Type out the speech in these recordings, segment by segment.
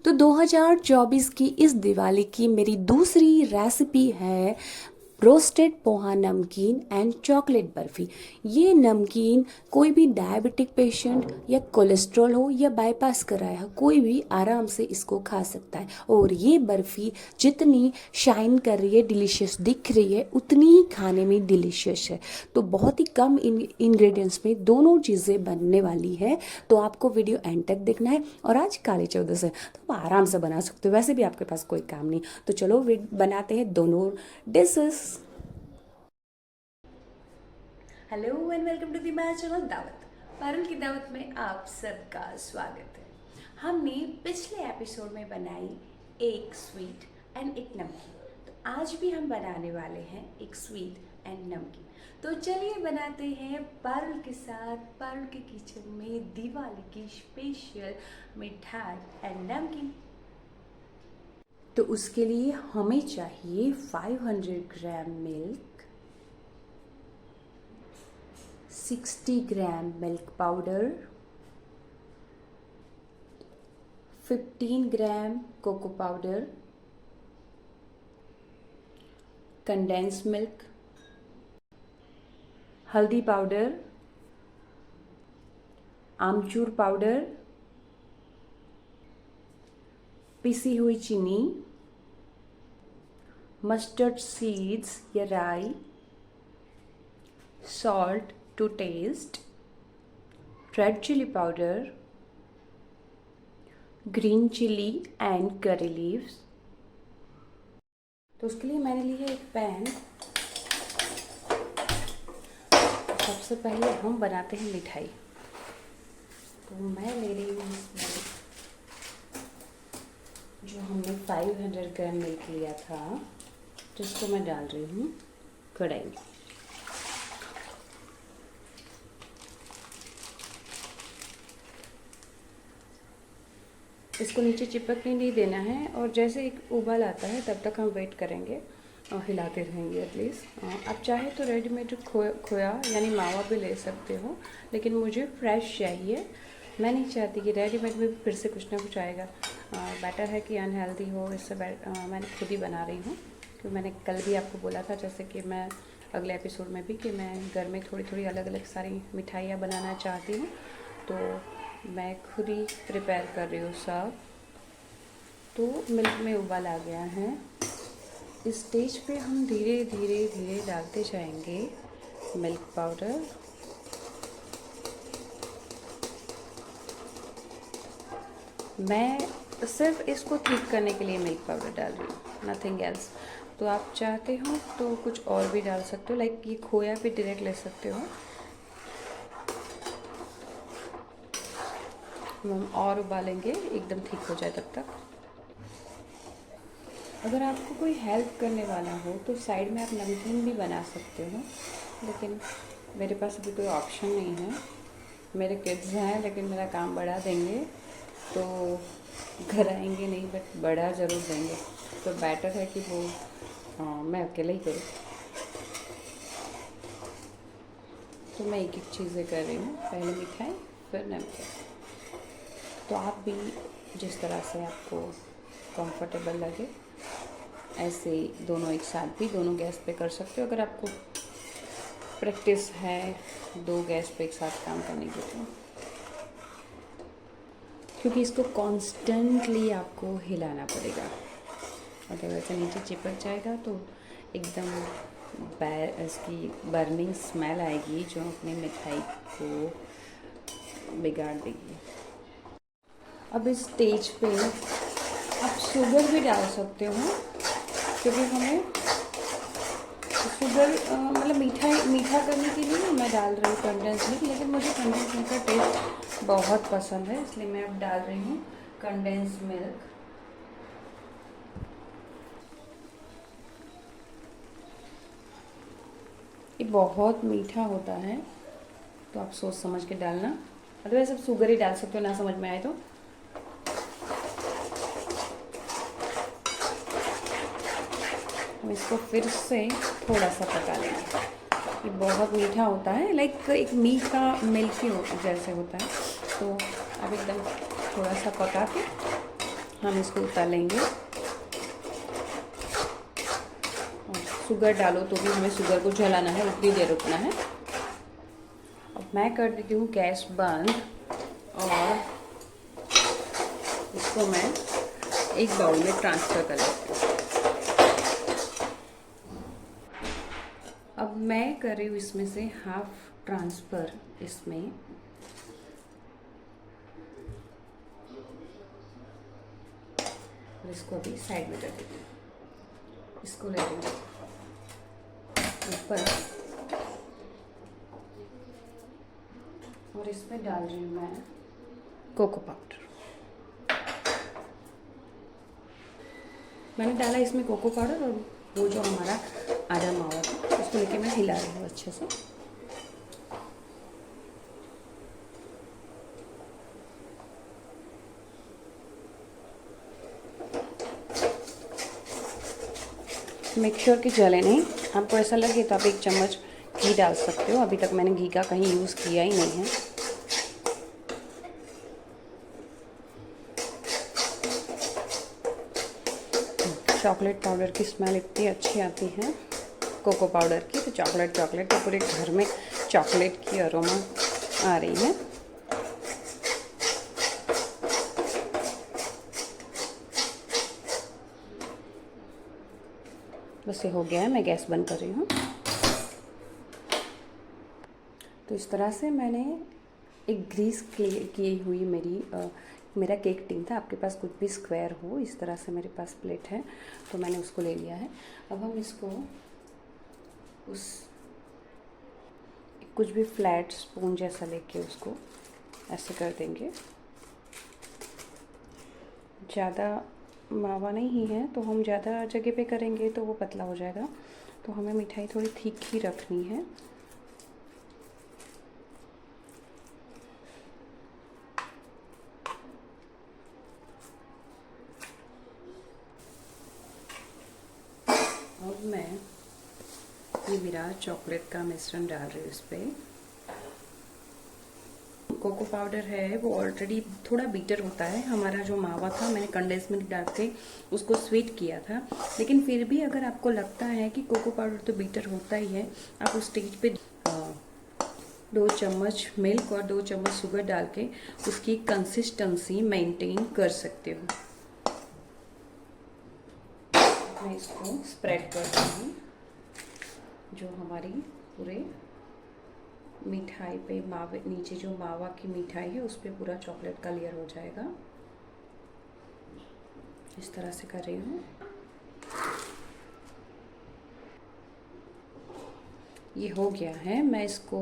तो 2024 की इस दिवाली की मेरी दूसरी रेसिपी है रोस्टेड पोहा नमकीन एंड चॉकलेट बर्फ़ी। ये नमकीन कोई भी डायबिटिक पेशेंट या कोलेस्ट्रॉल हो या बाईपास कराया हो, कोई भी आराम से इसको खा सकता है। और ये बर्फ़ी जितनी शाइन कर रही है, डिलीशियस दिख रही है, उतनी ही खाने में डिलीशियस है। तो बहुत ही कम इंग्रेडिएंट्स में दोनों चीज़ें बनने वाली है। तो आपको वीडियो एंड तक देखना है। और आज काली चौदस है तो आप आराम से बना सकते हो, वैसे भी आपके पास कोई काम नहीं। तो चलो बनाते हैं दोनों dishes. Hello and welcome to the my channel Dawat. Parul की दावत में आप सबका स्वागत है। हमने पिछले एपिसोड में बनाई एक स्वीट एंड एक नमकीन, तो आज भी हम बनाने वाले हैं एक स्वीट एंड नमकीन। तो चलिए बनाते हैं पारुल के साथ, पारुल के किचन में दिवाली की स्पेशल मिठाई एंड नमकीन। तो उसके लिए हमें चाहिए 500 gram milk, 60 gram milk powder, 15 gram cocoa powder, condense milk, हल्दी पाउडर, आमचूर पाउडर, पिसी हुई चीनी, मस्टर्ड सीड्स या राई, salt to taste, red chilli powder, green chilli and curry leaves. तो उसके लिए मैंने ली है एक पैन। सबसे पहले हम बनाते हैं मिठाई। तो मैं ले रही हूँ इसमें जो हमने 500 ग्राम मिल्क लिया था, जिसको मैं डाल रही हूँ कढ़ाई में। इसको नीचे चिपकने नहीं देना है, और जैसे एक उबाल आता है तब तक हम वेट करेंगे और हिलाते रहेंगे एटलीस्ट। आप चाहे तो रेडीमेड खोया यानी मावा भी ले सकते हो, लेकिन मुझे फ्रेश चाहिए। मैं नहीं चाहती कि रेडीमेड में फिर से कुछ ना कुछ आएगा। बेटर है कि अनहेल्दी हो, इससे मैंने खुद ही बना रही हूँ। क्योंकि मैंने कल भी आपको बोला था, जैसे कि मैं अगले एपिसोड में भी, कि मैं घर में थोड़ी थोड़ी अलग अलग सारी मिठाइयाँ बनाना चाहती हूँ। तो मैं खुद ही प्रिपेयर कर रही हूँ सब। तो मिल्क में उबाल आ गया है। इस स्टेज पे हम धीरे धीरे धीरे डालते जाएंगे मिल्क पाउडर। मैं सिर्फ इसको ठीक करने के लिए मिल्क पाउडर डाल रही हूँ, नथिंग एल्स। तो आप चाहते हो तो कुछ और भी डाल सकते हो, लाइक ये खोया भी डायरेक्ट ले सकते हो। हम और उबालेंगे एकदम ठीक हो जाए तब तक। अगर आपको कोई हेल्प करने वाला हो तो साइड में आप नमकीन भी बना सकते हो, लेकिन मेरे पास अभी कोई ऑप्शन नहीं है। मेरे किड्स हैं लेकिन मेरा काम बढ़ा देंगे, तो घर आएंगे नहीं बट बढ़ा ज़रूर देंगे। तो बेटर है कि वो मैं अकेले ही करूँ। तो मैं एक एक चीज़ें कर रही हूँ, पहले मिठाई फिर नमकीन। तो आप भी जिस तरह से आपको कंफर्टेबल लगे ऐसे दोनों एक साथ भी दोनों गैस पे कर सकते हो। अगर आपको प्रैक्टिस है दो गैस पे एक साथ काम करने की, तो क्योंकि इसको कॉन्स्टेंटली आपको हिलाना पड़ेगा, अगर वैसे नीचे चिपक जाएगा तो एकदम इसकी बर्निंग स्मेल आएगी जो अपनी मिठाई को बिगाड़ देगी। अब इस स्टेज पे आप शुगर भी डाल सकते हो, क्योंकि हमें शुगर मतलब मीठा करने के लिए मैं डाल रही हूँ कंडेंस मिल्क, लेकिन मुझे कंडेंस मिल्क का टेस्ट बहुत पसंद है, इसलिए मैं अब डाल रही हूँ कंडेंस मिल्क। ये बहुत मीठा होता है, तो आप सोच समझ के डालना, अदरवाइज आप शुगर ही डाल सकते हो ना समझ में आए तो। हम इसको फिर से थोड़ा सा पका लेंगे। ये बहुत मीठा होता है, लाइक एक मीठा मिल्की जैसे होता है। तो अब एकदम थोड़ा सा पका के हम इसको उतार लेंगे। और शुगर डालो तो भी हमें शुगर को जलाना है, उतनी देर रुकना है। अब मैं कर देती हूँ गैस बंद और इसको मैं एक बाउल में ट्रांसफ़र कर लेती हूँ। अब मैं कर रही हूँ इसमें से हाफ ट्रांसफ़र इसमें। और इसको अभी साइड में कर देती हूँ। इसको ले लेंगे ऊपर और इसमें डाल रही हूँ मैं कोको पाउडर। मैंने डाला इसमें कोको पाउडर और वो जो हमारा आधा मावा था उसको लेके मैं हिला रही हूँ अच्छे से। मेक श्योर कि जले नहीं। आपको ऐसा लगे तो आप 1 चम्मच घी डाल सकते हो। अभी तक मैंने घी का कहीं यूज़ किया ही नहीं है। चॉकलेट पाउडर की स्मेल इतनी अच्छी आती है कोको पाउडर की, तो चॉकलेट तो पूरे घर में चॉकलेट की अरोमा आ रही है। बस ये हो गया है, मैं गैस बंद कर रही हूँ। तो इस तरह से मैंने एक ग्रीस की हुई मेरा केक टिन था। आपके पास कुछ भी स्क्वायर हो, इस तरह से मेरे पास प्लेट है तो मैंने उसको ले लिया है। अब हम इसको कुछ भी फ्लैट स्पून जैसा लेके उसको ऐसे कर देंगे। ज़्यादा मावा नहीं है तो हम ज़्यादा जगह पे करेंगे तो वो पतला हो जाएगा, तो हमें मिठाई थोड़ी थिक ही रखनी है। अब मैं ये मेरा चॉकलेट का मिश्रण डाल रही हूँ इस पर। कोको पाउडर है वो ऑलरेडी थोड़ा बीटर होता है। हमारा जो मावा था मैंने कंडेंस मिल्क डाल के उसको स्वीट किया था, लेकिन फिर भी अगर आपको लगता है कि कोको पाउडर तो बीटर होता ही है, आप उस स्टेज पे 2 चम्मच मिल्क और 2 चम्मच शुगर डाल के उसकी कंसिस्टेंसी मेंटेन कर सकते हो। मैं इसको स्प्रेड करती हूँ। जो हमारी पूरे मिठाई पे मावे नीचे जो मावा की मिठाई है उस पर पूरा चॉकलेट का लेयर हो जाएगा। इस तरह से कर रही हूँ। ये हो गया है। मैं इसको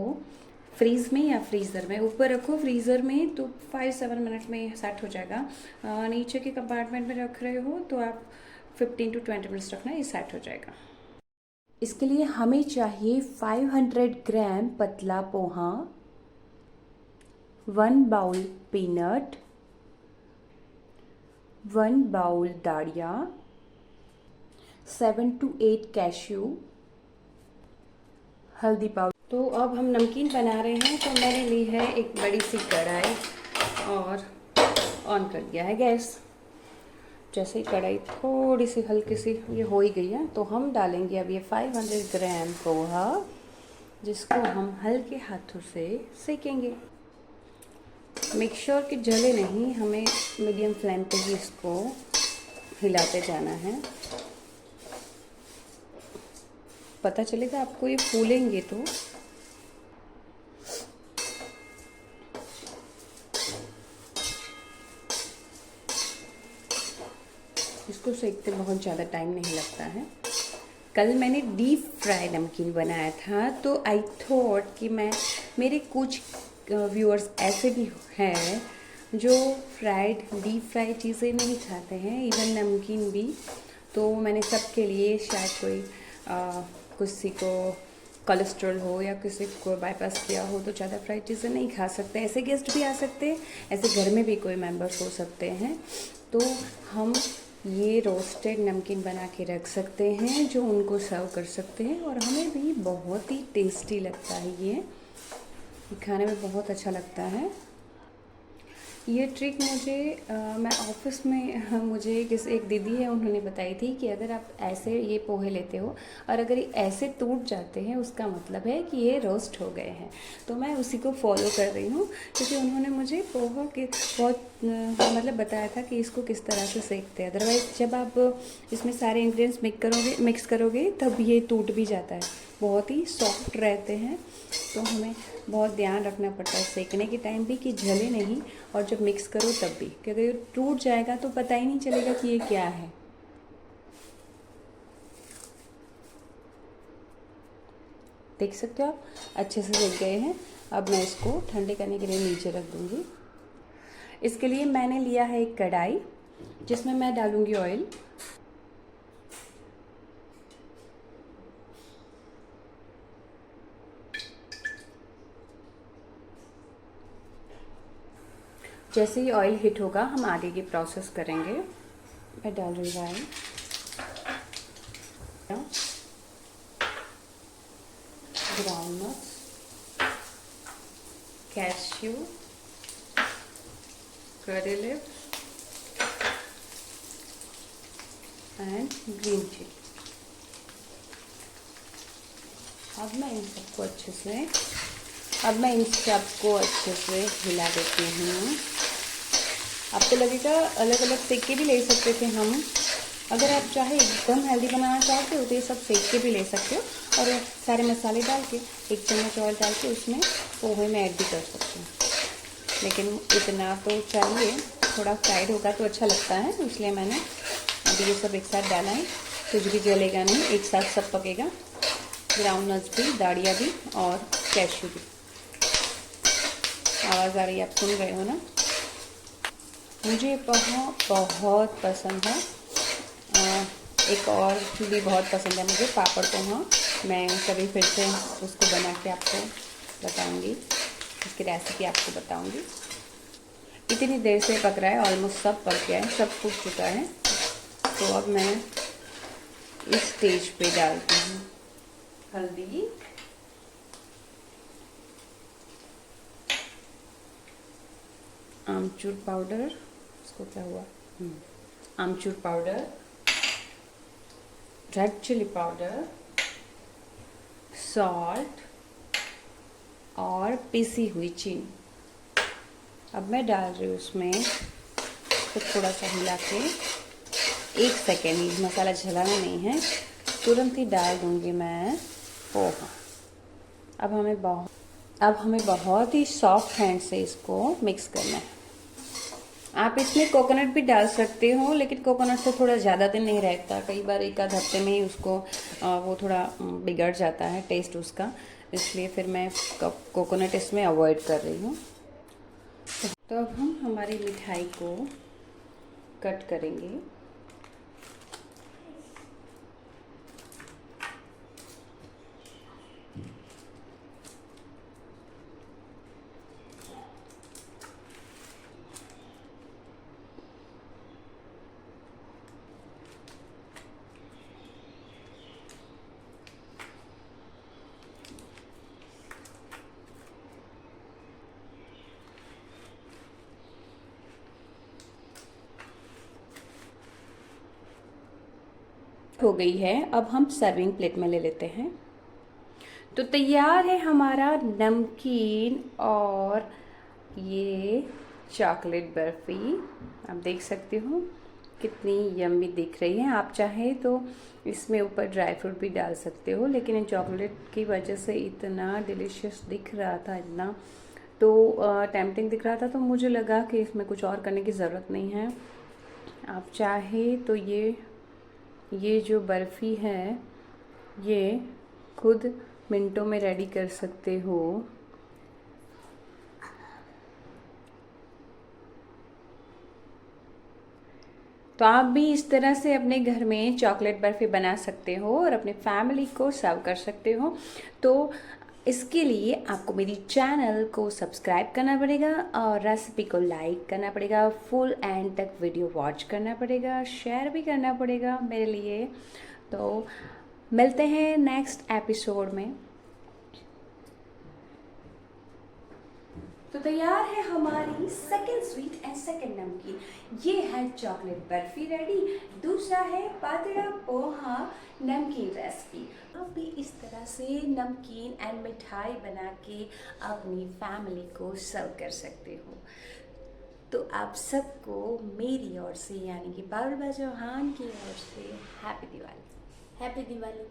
फ्रीज़ में या फ्रीज़र में ऊपर रखो, फ्रीज़र में तो 5-7 मिनट में सेट हो जाएगा। नीचे के कंपार्टमेंट में रख रहे हो तो आप 15 to 20 मिनट्स रखना, ये सेट हो जाएगा। इसके लिए हमें चाहिए 500 ग्राम पतला पोहा, 1 बाउल पीनट, 1 बाउल दाड़िया, 7 to 8 कैश्यू, हल्दी पाउडर। तो अब हम नमकीन बना रहे हैं, तो मैंने ली है एक बड़ी सी कढ़ाई और ऑन कर दिया है गैस। जैसे ही कढ़ाई थोड़ी सी हल्की सी ये हो ही गई है तो हम डालेंगे अब ये 500 ग्राम पोहा, जिसको हम हल्के हाथों से सेकेंगे। मेक श्योर कि जले नहीं, हमें मीडियम फ्लेम पे ही इसको हिलाते जाना है। पता चलेगा आपको ये फूलेंगे तो। इसको सेकते बहुत ज़्यादा टाइम नहीं लगता है। कल मैंने डीप फ्राई नमकीन बनाया था तो आई थॉट कि मेरे कुछ व्यूअर्स ऐसे भी हैं जो डीप फ्राई चीज़ें नहीं खाते हैं, इवन नमकीन भी। तो मैंने सबके लिए, शायद किसी को कोलेस्ट्रॉल हो या किसी को बाईपास किया हो तो ज़्यादा फ्राइड चीज़ें नहीं खा सकते, ऐसे गेस्ट भी आ सकते हैं, ऐसे घर में भी कोई मेंबर्स हो सकते हैं। तो हम ये रोस्टेड नमकीन बना के रख सकते हैं जो उनको सर्व कर सकते हैं, और हमें भी बहुत ही टेस्टी लगता है। ये खाने में बहुत अच्छा लगता है। ये ट्रिक मुझे मैं ऑफिस में मुझे एक दीदी है, उन्होंने बताई थी कि अगर आप ऐसे ये पोहे लेते हो और अगर ये ऐसे टूट जाते हैं उसका मतलब है कि ये रोस्ट हो गए हैं। तो मैं उसी को फॉलो कर रही हूँ, क्योंकि उन्होंने मुझे पोहा के बहुत मतलब बताया था कि इसको किस तरह से सेकते हैं। अदरवाइज़ जब आप इसमें सारे इंग्रेडिएंट्स मिक्स करोगे तब ये टूट भी जाता है, बहुत ही सॉफ्ट रहते हैं। तो हमें बहुत ध्यान रखना पड़ता है सेकने के टाइम भी कि जले नहीं, और जब मिक्स करो तब भी, क्योंकि ये टूट जाएगा तो पता ही नहीं चलेगा कि ये क्या है। देख सकते हो आप, अच्छे से सेक गए हैं। अब मैं इसको ठंडे करने के लिए नीचे रख दूँगी। इसके लिए मैंने लिया है एक कढ़ाई, जिसमें मैं डालूँगी ऑयल। जैसे ही ऑयल हिट होगा हम आगे की प्रोसेस करेंगे। मैं डाल रही हूँ oil, groundnuts, cashew, curry leaves and green chilli. अब मैं इन सबको अच्छे से हिला देती हूँ। अब तो लगेगा अलग अलग सेक के भी ले सकते थे हम। अगर आप चाहे एकदम हेल्दी बनाना चाहते हो तो ये सब सेक के भी ले सकते हो, और सारे मसाले डाल के 1 चम्मच ऑयल डाल के उसमें पोहे में ऐड भी कर सकते हो। लेकिन इतना तो चाहिए, थोड़ा फ्राइड होगा तो अच्छा लगता है, इसलिए मैंने अभी ये सब एक साथ डाला है। कुछ भी जलेगा नहीं, एक साथ सब पकेगा, ग्राउंडनट्स भी, दाड़िया भी और कैश्यू भी। आवाज़ आ रही है, आप सुन रहे हो ना। मुझे पोहा बहुत पसंद है। एक और भी बहुत पसंद है मुझे, पापड़ पोहा। मैं कभी फिर से उसको बना के आपको बताऊंगी, उसकी रेसिपी आपको बताऊंगी। इतनी देर से पक रहा है, ऑलमोस्ट सब पक गया है, सब फूट चुका है। तो अब मैं इस स्टेज पे डालती हूँ हल्दी, आमचूर पाउडर, इसको क्या हुआ, आमचूर powder, red chilli powder, salt और पिसी हुई चीनी। अब मैं डाल रही हूँ उसमें, तो थोड़ा सा हिला के 1 सेकेंड ही, मसाला जलाना नहीं है, तुरंत ही डाल दूँगी मैं पोहा। अब हमें बहुत ही सॉफ्ट हैंड से इसको मिक्स करना है। आप इसमें कोकोनट भी डाल सकते हो, लेकिन कोकोनट से थोड़ा ज़्यादा दिन नहीं रहता, कई बार 1 आध हफ्ते में ही उसको वो थोड़ा बिगड़ जाता है टेस्ट उसका, इसलिए फिर मैं कोकोनट इसमें अवॉइड कर रही हूँ। तो अब हम हमारी मिठाई को कट करेंगे। हो गई है, अब हम सर्विंग प्लेट में ले लेते हैं। तो तैयार है हमारा नमकीन और ये चॉकलेट बर्फ़ी। आप देख सकते हो कितनी यम्मी दिख रही है। आप चाहे तो इसमें ऊपर ड्राई फ्रूट भी डाल सकते हो, लेकिन इन चॉकलेट की वजह से इतना डिलीशियस दिख रहा था, इतना तो टेम्पटिंग दिख रहा था, तो मुझे लगा कि इसमें कुछ और करने की ज़रूरत नहीं है। आप चाहे तो ये जो बर्फ़ी है ये खुद मिनटों में रेडी कर सकते हो। तो आप भी इस तरह से अपने घर में चॉकलेट बर्फ़ी बना सकते हो और अपने फैमिली को सर्व कर सकते हो। तो इसके लिए आपको मेरी चैनल को सब्सक्राइब करना पड़ेगा और रेसिपी को लाइक करना पड़ेगा, फुल एंड तक वीडियो वॉच करना पड़ेगा, शेयर भी करना पड़ेगा मेरे लिए। तो मिलते हैं नेक्स्ट एपिसोड में। तो तैयार है हमारी सेकंड स्वीट एंड सेकंड नमकीन। ये है चॉकलेट बर्फी रेडी, दूसरा है पातला पोहा नमकीन रेसिपी। आप भी इस तरह से नमकीन एंड मिठाई बना के अपनी फैमिली को सर्व कर सकते हो। तो आप सबको मेरी ओर से यानी कि पारुल चौहान की ओर से हैप्पी दिवाली। हैप्पी दिवाली।